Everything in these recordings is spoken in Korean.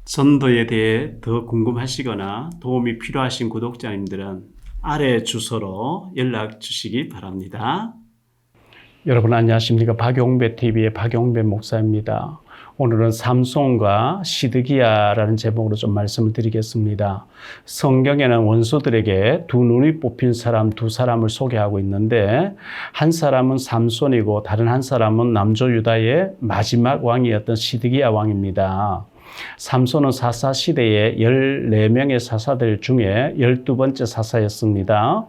전도에 대해 더 궁금하시거나 도움이 필요하신 구독자님들은 아래 주소로 연락 주시기 바랍니다. 여러분 안녕하십니까? 박용배TV의 박용배 목사입니다. 오늘은 삼손과 시드기야라는 제목으로 좀 말씀을 드리겠습니다. 성경에는 원수들에게 두 눈이 뽑힌 사람 두 사람을 소개하고 있는데, 한 사람은 삼손이고 다른 한 사람은 남조 유다의 마지막 왕이었던 시드기야 왕입니다. 삼손은 사사 시대에 14명의 사사들 중에 12번째 사사였습니다.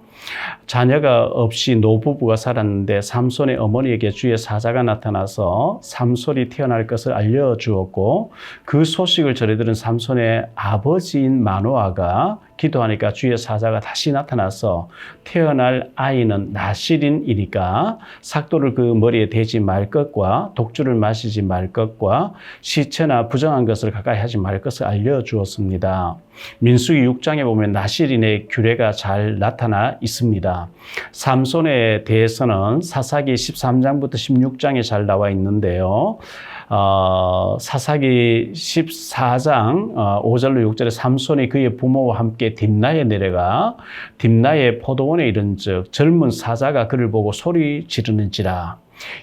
자녀가 없이 노부부가 살았는데 삼손의 어머니에게 주의 사자가 나타나서 삼손이 태어날 것을 알려주었고, 그 소식을 전해들은 삼손의 아버지인 마노아가 기도하니까 주의 사자가 다시 나타나서 태어날 아이는 나실인이니까 삭도를 그 머리에 대지 말 것과 독주를 마시지 말 것과 시체나 부정한 것을 가까이 하지 말 것을 알려주었습니다. 민수기 6장에 보면 나실인의 규례가 잘 나타나 있습니다. 삼손에 대해서는 사사기 13장부터 16장에 잘 나와 있는데요. 사사기 14장 5절로 6절에 삼손이 그의 부모와 함께 딥나에 내려가 딥나의 포도원에 이른즉 젊은 사자가 그를 보고 소리 지르는지라.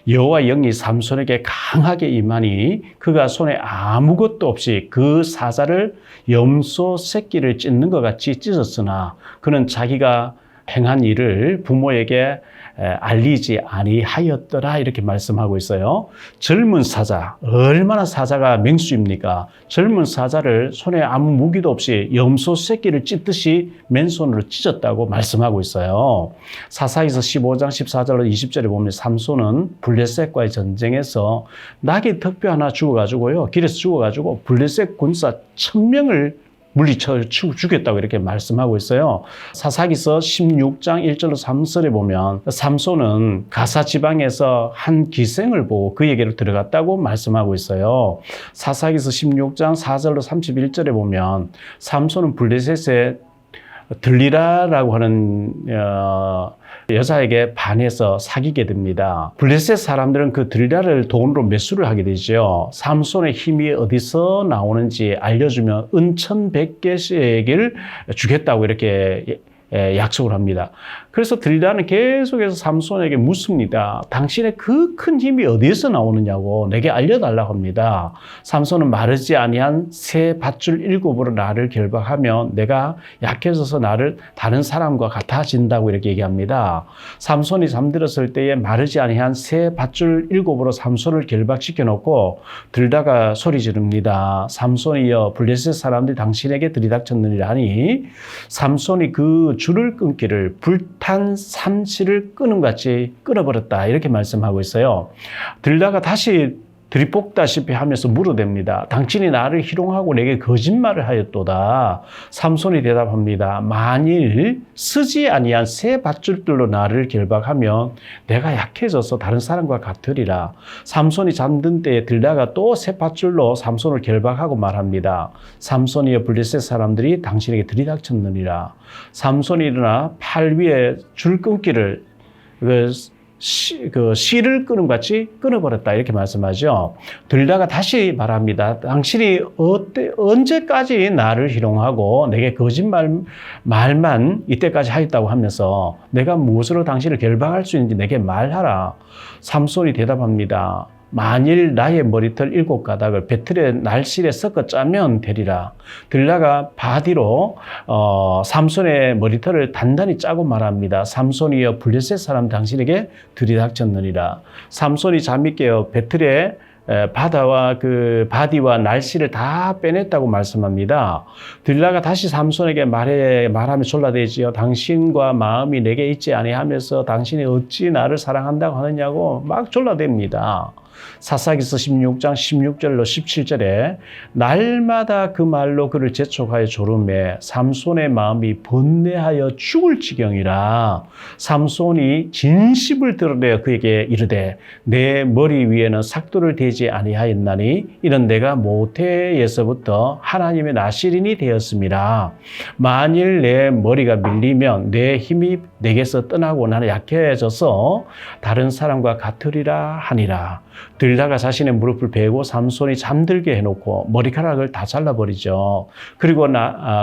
여호와 영이 삼손에게 강하게 임하니 그가 손에 아무것도 없이 그 사자를 염소 새끼를 찢는 것 같이 찢었으나 그는 자기가 행한 일을 부모에게 알리지 아니하였더라, 이렇게 말씀하고 있어요. 젊은 사자, 얼마나 사자가 맹수입니까? 젊은 사자를 손에 아무 무기도 없이 염소 새끼를 찢듯이 맨손으로 찢었다고 말씀하고 있어요. 사사기서 15장 14절로 20절에 보면 삼손은 블레셋과의 전쟁에서 낙이 턱뼈 하나 죽어가지고요, 길에서 죽어가지고 블레셋 군사 1000명을 물리쳐 죽였다고 이렇게 말씀하고 있어요. 사사기서 16장 1절로 3절에 보면 삼손은 가사 지방에서 한 기생을 보고 그에게로 들어갔다고 말씀하고 있어요. 사사기서 16장 4절로 31절에 보면 삼손은 블레셋에 들리라라고 하는 여자에게 반해서 사귀게 됩니다. 블레셋 사람들은 그 들리라를 돈으로 매수를 하게 되죠. 삼손의 힘이 어디서 나오는지 알려주면 은 1100개씩을 주겠다고 이렇게 약속을 합니다. 그래서 들리라는 계속해서 삼손에게 묻습니다. 당신의 그 큰 힘이 어디에서 나오느냐고 내게 알려달라고 합니다. 삼손은 마르지 아니한 새 밧줄 7으로 나를 결박하면 내가 약해져서 나를 다른 사람과 같아진다고 이렇게 얘기합니다. 삼손이 잠들었을 때에 마르지 아니한 새 밧줄 7으로 삼손을 결박시켜 놓고 들다가 소리 지릅니다. 삼손이여, 블레셋 사람들이 당신에게 들이닥쳤느니라 하니 삼손이 그 줄을 끊기를 불탄 삼치를 끄는 같이 끊어버렸다, 이렇게 말씀하고 있어요. 들다가 다시 들이볶다시피 하면서 물어댑니다. 당신이 나를 희롱하고 내게 거짓말을 하였도다. 삼손이 대답합니다. 만일 쓰지 아니한 새 밧줄들로 나를 결박하면 내가 약해져서 다른 사람과 같으리라. 삼손이 잠든 때에 들다가 또 새 밧줄로 삼손을 결박하고 말합니다. 삼손이여, 블레셋 사람들이 당신에게 들이닥쳤느니라. 삼손이 일어나 팔 위에 줄 끊기를 실을 끄는 것 같이 끊어버렸다, 이렇게 말씀하죠. 들다가 다시 말합니다. 당신이 언제까지 나를 희롱하고 내게 말만 이때까지 하였다고 하면서 내가 무엇으로 당신을 결박할 수 있는지 내게 말하라. 삼손이 대답합니다. 만일 나의 머리털 7가닥을 배틀의 날실에 섞어 짜면 되리라. 들다가 바디로 삼손의 머리털을 단단히 짜고 말합니다. 삼손이여, 블레셋 사람 당신에게 들이닥쳤느니라. 삼손이 잠이 깨어 배틀에 바다와 그 바디와 날씨를 다 빼냈다고 말씀합니다. 들라가 다시 삼손에게 말하며 졸라대지요. 당신과 마음이 내게 있지 아니하면서 당신이 어찌 나를 사랑한다고 하느냐고 막 졸라댑니다. 사사기서 16장 16절로 17절에 날마다 그 말로 그를 재촉하여 졸음해 삼손의 마음이 번뇌하여 죽을 지경이라. 삼손이 진심을 드러내어 그에게 이르되 내 머리 위에는 삭도를 대지 아니하였나니 이는 내가 모태에서부터 하나님의 나실인이 되었음이라. 만일 내 머리가 밀리면 내 힘이 내게서 떠나고 나는 약해져서 다른 사람과 같으리라 하니라. 들다가 자신의 무릎을 베고 삼손이 잠들게 해놓고 머리카락을 다 잘라버리죠. 그리고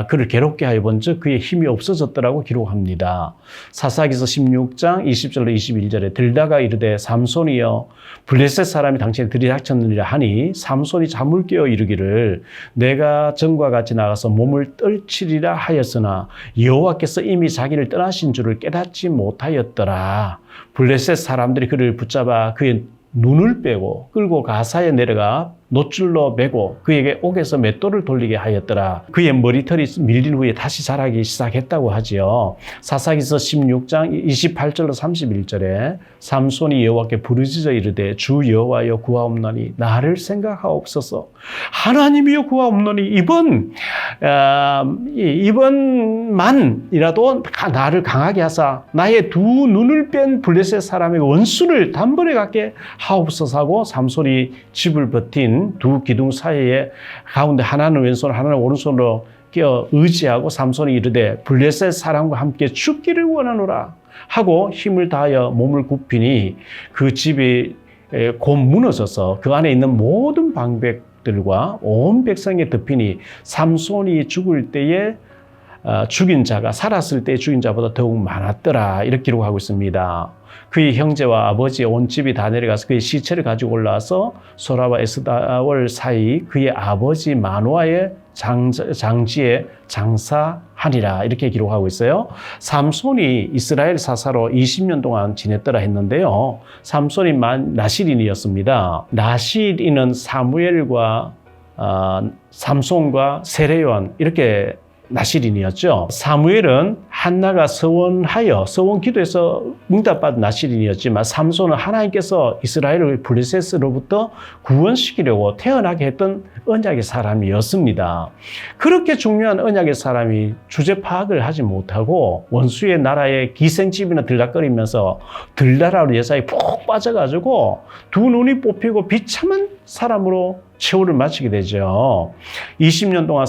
그를 괴롭게 하여 본즉 그의 힘이 없어졌더라고 기록합니다. 사사기서 16장 20절로 21절에 들다가 이르되 삼손이여 블레셋 사람이 당신을 들이닥쳤느니라 하니 삼손이 잠을 깨어 이르기를 내가 전과 같이 나가서 몸을 떨치리라 하였으나 여호와께서 이미 자기를 떠나신 줄을 깨닫지 못하였더라. 블레셋 사람들이 그를 붙잡아 그의 눈을 빼고 끌고 가사에 내려가 노줄로 매고 그에게 옥에서 맷돌을 돌리게 하였더라. 그의 머리털이 밀린 후에 다시 자라기 시작했다고 하지요. 사사기서 16장 28절로 31절에 삼손이 여호와께 부르짖어 이르되 주 여호와여 구하옵나니 나를 생각하옵소서. 하나님이여 구하옵나니 이번만이라도 나를 강하게 하사 나의 두 눈을 뺀 블레셋 사람의 원수를 단번에 갖게 하옵소서 하고 삼손이 집을 버틴 두 기둥 사이에 가운데 하나는 왼손 하나는 오른손으로 끼어 의지하고 삼손이 이르되 블레셋 사람과 함께 죽기를 원하노라 하고 힘을 다하여 몸을 굽히니 그 집이 곧 무너져서 그 안에 있는 모든 방백들과 온 백성에 덮이니 삼손이 죽을 때에 죽인 자가 살았을 때 죽인 자보다 더욱 많았더라. 이렇게 기록하고 있습니다. 그의 형제와 아버지 온 집이 다 내려가서 그의 시체를 가지고 올라와서 소라와 에스다월 사이 그의 아버지 마노아의 장지에 장사하니라. 이렇게 기록하고 있어요. 삼손이 이스라엘 사사로 20년 동안 지냈더라 했는데요. 삼손이 나실인이었습니다. 나실인은 사무엘과 삼손과 세례요한 이렇게 나실인이었죠. 사무엘은 한나가 서원 기도에서 응답받은 나실인이었지만 삼손은 하나님께서 이스라엘을 블레셋으로부터 구원시키려고 태어나게 했던 언약의 사람이었습니다. 그렇게 중요한 언약의 사람이 주제 파악을 하지 못하고 원수의 나라에 기생집이나 들락거리면서 들나라로 예사에 푹 빠져가지고 두 눈이 뽑히고 비참한 사람으로 최후를 마치게 되죠. 20년 동안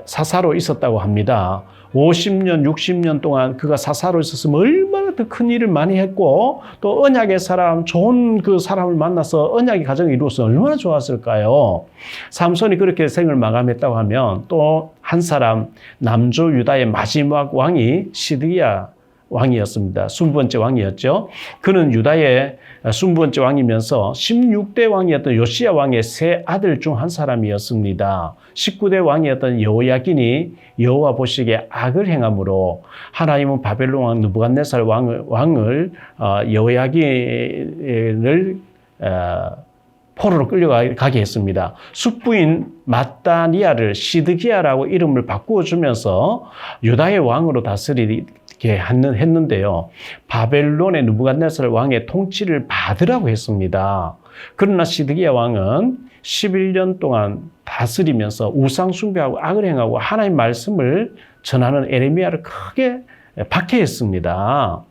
사사로 있었다고 합니다. 50년, 60년 동안 그가 사사로 있었으면 얼마나 더 큰 일을 많이 했고 또 언약의 사람, 좋은 그 사람을 만나서 언약의 가정을 이루었으면 얼마나 좋았을까요? 삼손이 그렇게 생을 마감했다고 하면 또 한 사람 남조 유다의 마지막 왕이 시드기야 왕이었습니다. 20번째 왕이었죠. 그는 유다의 20번째 왕이면서 16대 왕이었던 요시야 왕의 세 아들 중 한 사람이었습니다. 19대 왕이었던 여호야긴이 여호와 보시기에 악을 행함으로 하나님은 바벨론 왕 느부갓네살 왕을 여호야긴을 포로로 끌려가게 했습니다. 숙부인 마따니아를 시드기야라고 이름을 바꾸어 주면서 유다의 왕으로 다스리게 했는데요. 바벨론의 느부갓네살 왕의 통치를 받으라고 했습니다. 그러나 시드기야 왕은 11년 동안 다스리면서 우상 숭배하고 악을 행하고 하나님 말씀을 전하는 에레미야를 크게 박해했습니다.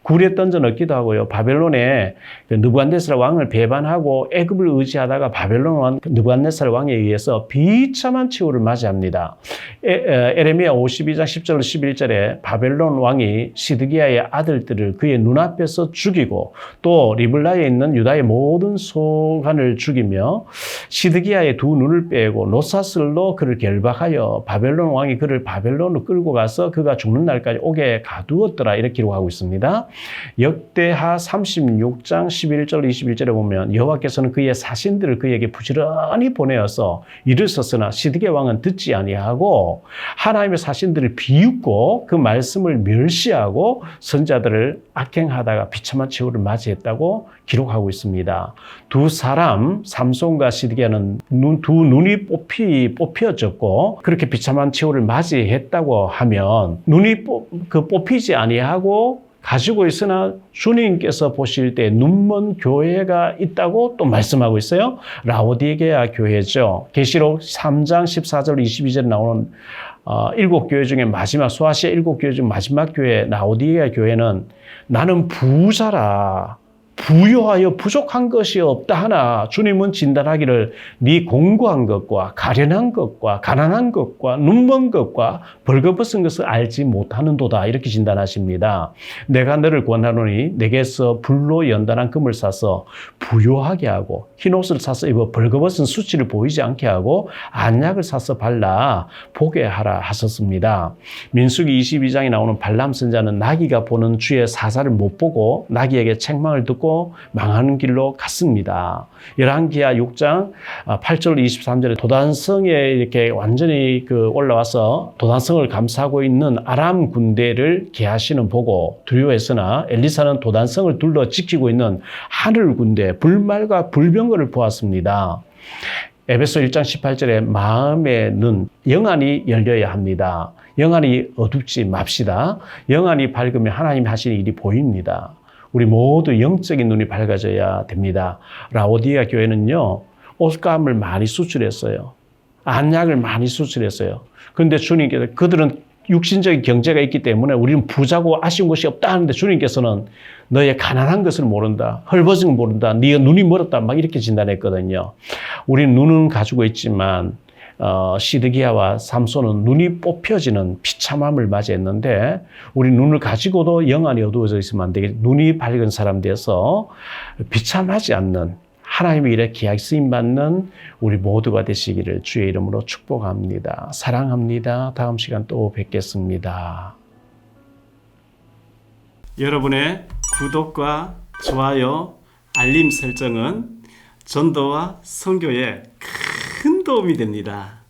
굴에 던져 넣기도 하고요. 바벨론의 느부갓네살 왕을 배반하고 애굽을 의지하다가 바벨론 왕 느부갓네살 왕에 의해서 비참한 최후를 맞이합니다. 에레미야 52장 10절 11절에 바벨론 왕이 시드기야의 아들들을 그의 눈앞에서 죽이고 또 리블라에 있는 유다의 모든 소관을 죽이며 시드기야의 두 눈을 빼고 노사슬로 그를 결박하여 바벨론 왕이 그를 바벨론으로 끌고 가서 그가 죽는 날까지 옥에 가두었더라. 이렇게 기록하고 있습니다. 역대하 36장 11절 21절에 보면 여호와께서는 그의 사신들을 그에게 부지런히 보내어서 이르렀으나 시드기야 왕은 듣지 아니하고 하나님의 사신들을 비웃고 그 말씀을 멸시하고 선자들을 악행하다가 비참한 최후를 맞이했다고 기록하고 있습니다. 두 사람 삼손과 시드기야는 두 눈이 뽑혀졌고 그렇게 비참한 최후를 맞이했다고 하면 눈이 뽑히지 아니하고 가지고 있으나 주님께서 보실 때 눈먼 교회가 있다고 또 말씀하고 있어요. 라오디게아 교회죠. 계시록 3장 14절 22절에 나오는 7교회 중에 마지막 소아시아 7교회 중 마지막 교회 라오디게아 교회는 나는 부자라 부요하여 부족한 것이 없다 하나 주님은 진단하기를 네 공고한 것과 가련한 것과 가난한 것과 눈먼 것과 벌거벗은 것을 알지 못하는도다 이렇게 진단하십니다. 내가 너를 권하노니 내게서 불로 연단한 금을 사서 부요하게 하고 흰옷을 사서 입어 벌거벗은 수치를 보이지 않게 하고 안약을 사서 발라 보게 하라 하셨습니다. 민수기 22장에 나오는 발람 선자는 나귀가 보는 주의 사사를 못 보고 나귀에게 책망을 듣고 망하는 길로 갔습니다. 열왕기하 6장 8절 23절에 도단성에 이렇게 완전히 올라와서 도단성을 감싸고 있는 아람 군대를 게하시는 보고 두려워했으나 엘리사는 도단성을 둘러 지키고 있는 하늘 군대 불말과 불병거를 보았습니다. 에베소 1장 18절에 마음의 눈, 영안이 열려야 합니다. 영안이 어둡지 맙시다. 영안이 밝으면 하나님이 하시는 일이 보입니다. 우리 모두 영적인 눈이 밝아져야 됩니다. 라오디아 교회는요, 옷감을 많이 수출했어요. 안약을 많이 수출했어요. 그런데 주님께서 그들은 육신적인 경제가 있기 때문에 우리는 부자고 아쉬운 것이 없다 하는데 주님께서는 너의 가난한 것을 모른다. 헐벗은 걸 모른다. 네가 눈이 멀었다. 막 이렇게 진단했거든요. 우리는 눈은 가지고 있지만 시드기야와 삼손은 눈이 뽑혀지는 비참함을 맞이했는데 우리 눈을 가지고도 영안이 어두워져 있으면 안 되겠죠. 눈이 밝은 사람 돼서 비참하지 않는 하나님의 일에 귀하게 쓰임받는 우리 모두가 되시기를 주의 이름으로 축복합니다. 사랑합니다. 다음 시간 또 뵙겠습니다. 여러분의 구독과 좋아요, 알림 설정은 전도와 선교에 큰 도움이 됩니다.